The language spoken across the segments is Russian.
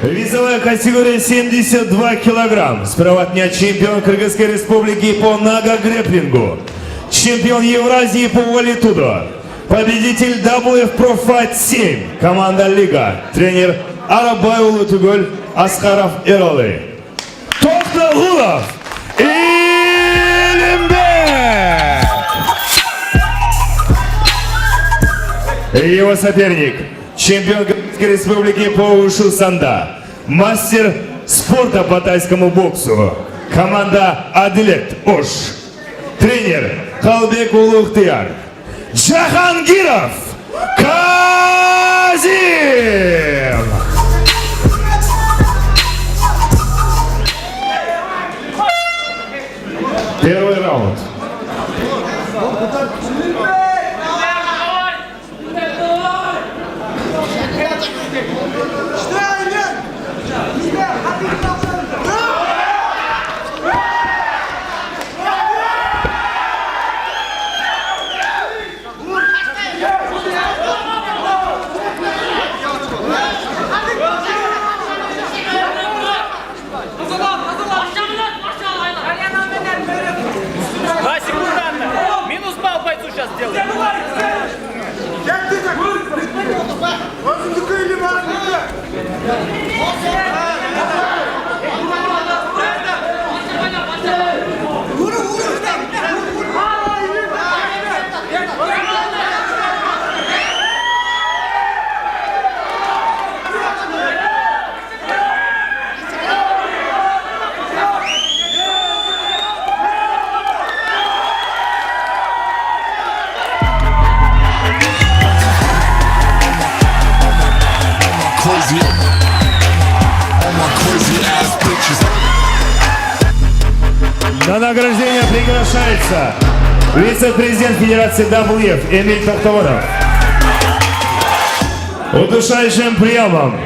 Весовая категория 72 килограмм. Справа от меня чемпион Кыргызской республики по нагагрэпплингу. Чемпион Евразии по валитудо. Победитель WF Pro Fight 7. Команда Лига. Тренер Арабайулы Тугуль Аскаров Эралы. Тоқтағұлов Илимбек. Его соперник. Чемпион Кыргызской республики по ушу санда. Мастер спорта по тайскому боксу. Команда Адилет Ош. Тренер Қалбек Улухтияр. Джахангиров Казим. Первый раунд. На награждение приглашается вице-президент Федерации WF Эмиль Тоқтағұлов. Удушающим приемом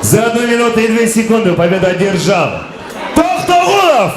за 1 минуту и 2 секунды победу одержал Тоқтағұлов